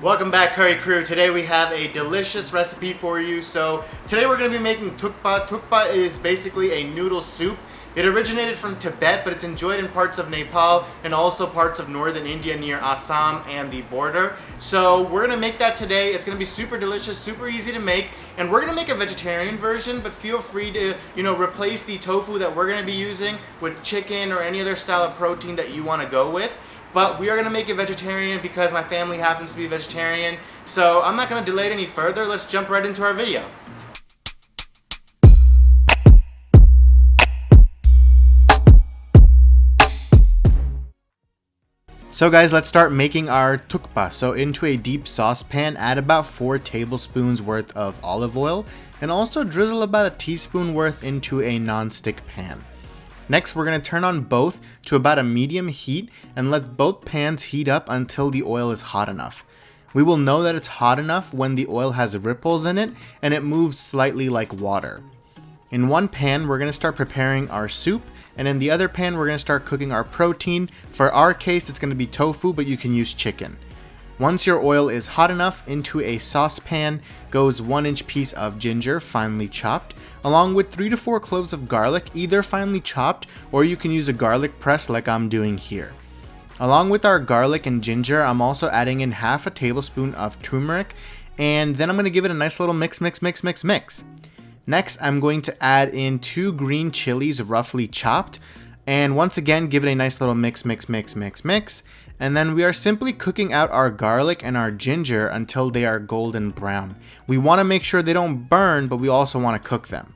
Welcome back, Curry Crew. Today we have a delicious recipe for you. So today we're going to be making Thukpa. Thukpa is basically a noodle soup. It originated from Tibet, but it's enjoyed in parts of Nepal and also parts of northern India near Assam and the border. So we're going to make that today. It's going to be super delicious, super easy to make, and we're going to make a vegetarian version, but feel free to, replace the tofu that we're going to be using with chicken or any other style of protein that you want to go with. But we are going to make it vegetarian because my family happens to be vegetarian. So I'm not going to delay it any further. Let's jump right into our video. So guys, let's start making our thukpa. So into a deep saucepan, add about 4 tablespoons worth of olive oil and also drizzle about a teaspoon worth into a non-stick pan. Next, we're going to turn on both to about a medium heat and let both pans heat up until the oil is hot enough. We will know that it's hot enough when the oil has ripples in it and it moves slightly like water. In one pan, we're going to start preparing our soup, and in the other pan, we're going to start cooking our protein. For our case, it's going to be tofu, but you can use chicken. Once your oil is hot enough, into a saucepan goes 1-inch piece of ginger, finely chopped, along with 3 to 4 cloves of garlic, either finely chopped or you can use a garlic press like I'm doing here. Along with our garlic and ginger, I'm also adding in half a tablespoon of turmeric, and then I'm going to give it a nice little mix. Next, I'm going to add in 2 green chilies roughly chopped, and once again give it a nice little mix. And then we are simply cooking out our garlic and our ginger until they are golden brown. We want to make sure they don't burn, but we also want to cook them.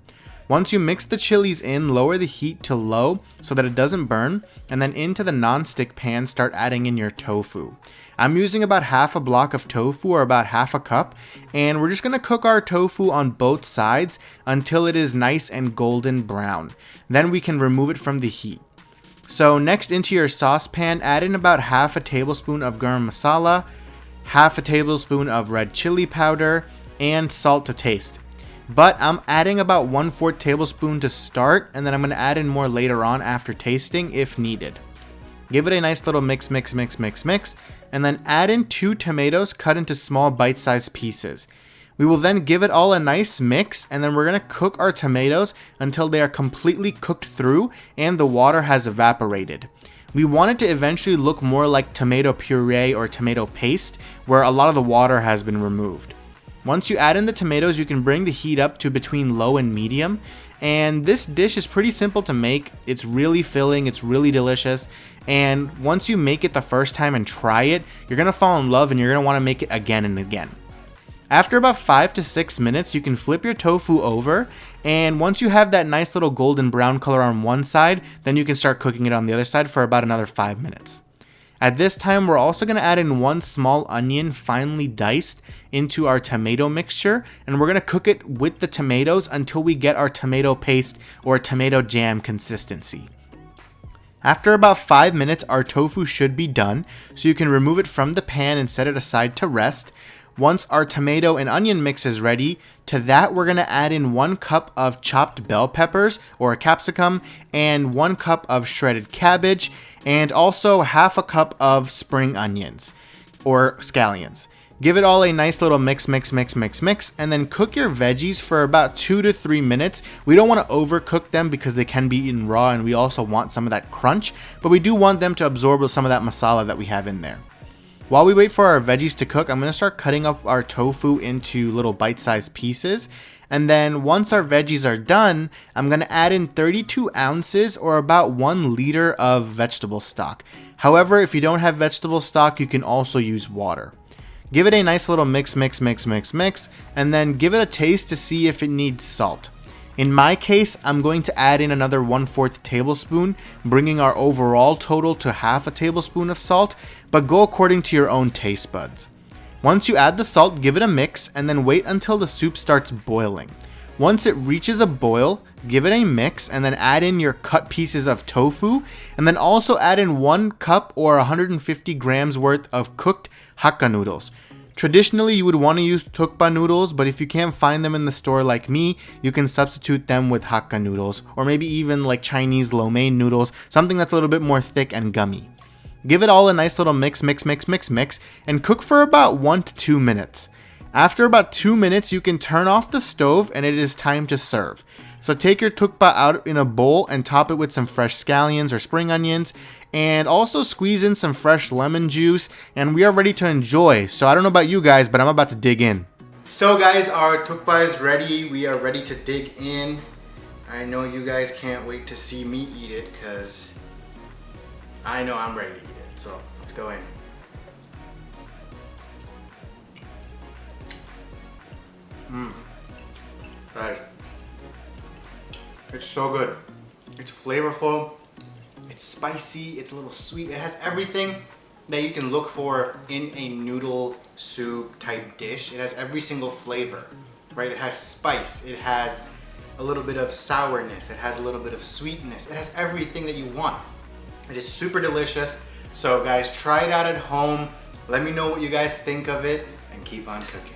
Once you mix the chilies in, lower the heat to low so that it doesn't burn, and then into the non-stick pan start adding in your tofu. I'm using about half a block of tofu, or about half a cup, and we're just going to cook our tofu on both sides until it is nice and golden brown. Then we can remove it from the heat. So next, into your saucepan, add in about half a tablespoon of garam masala, half a tablespoon of red chili powder, and salt to taste. But I'm adding about 1/4 tablespoon to start, and then I'm going to add in more later on after tasting if needed. Give it a nice little mix, and then add in 2 tomatoes cut into small bite-sized pieces. We will then give it all a nice mix, and then we're going to cook our tomatoes until they are completely cooked through and the water has evaporated. We want it to eventually look more like tomato puree or tomato paste, where a lot of the water has been removed. Once you add in the tomatoes, you can bring the heat up to between low and medium, and this dish is pretty simple to make. It's really filling, it's really delicious, and once you make it the first time and try it, you're going to fall in love and you're going to want to make it again and again. After about 5 to 6 minutes, you can flip your tofu over, and once you have that nice little golden brown color on one side, then you can start cooking it on the other side for about another 5 minutes. At this time, we're also going to add in 1 small onion finely diced into our tomato mixture, and we're going to cook it with the tomatoes until we get our tomato paste or tomato jam consistency. After about 5 minutes, our tofu should be done, so you can remove it from the pan and set it aside to rest. Once our tomato and onion mix is ready, to that we're going to add in 1 cup of chopped bell peppers or capsicum and 1 cup of shredded cabbage and also half a cup of spring onions or scallions. Give it all a nice little mix, and then cook your veggies for about 2 to 3 minutes. We don't want to overcook them because they can be eaten raw, and we also want some of that crunch, but we do want them to absorb some of that masala that we have in there. While we wait for our veggies to cook, I'm going to start cutting up our tofu into little bite-sized pieces. And then once our veggies are done, I'm going to add in 32 ounces or about 1 liter of vegetable stock. However, if you don't have vegetable stock, you can also use water. Give it a nice little mix, and then give it a taste to see if it needs salt. In my case, I'm going to add in another 1/4 tablespoon, bringing our overall total to half a tablespoon of salt, but go according to your own taste buds. Once you add the salt, give it a mix, and then wait until the soup starts boiling. Once it reaches a boil, give it a mix, and then add in your cut pieces of tofu, and then also add in 1 cup or 150 grams worth of cooked Hakka noodles. Traditionally, you would want to use Thukpa noodles, but if you can't find them in the store like me, you can substitute them with Hakka noodles, or maybe even like Chinese lo mein noodles, something that's a little bit more thick and gummy. Give it all a nice little mix, and cook for about 1 to 2 minutes. After about 2 minutes, you can turn off the stove and it is time to serve. So take your thukpa out in a bowl and top it with some fresh scallions or spring onions, and also squeeze in some fresh lemon juice, and we are ready to enjoy. So I don't know about you guys, but I'm about to dig in. So guys, our thukpa is ready. We are ready to dig in. I know you guys can't wait to see me eat it because I know I'm ready to eat it. So let's go in. Guys, it's so good. It's flavorful, it's spicy, it's a little sweet. It has everything that you can look for in a noodle soup type dish. It has every single flavor, right? It has spice, it has a little bit of sourness, it has a little bit of sweetness. It has everything that you want. It is super delicious. So guys, try it out at home. Let me know what you guys think of it and keep on cooking.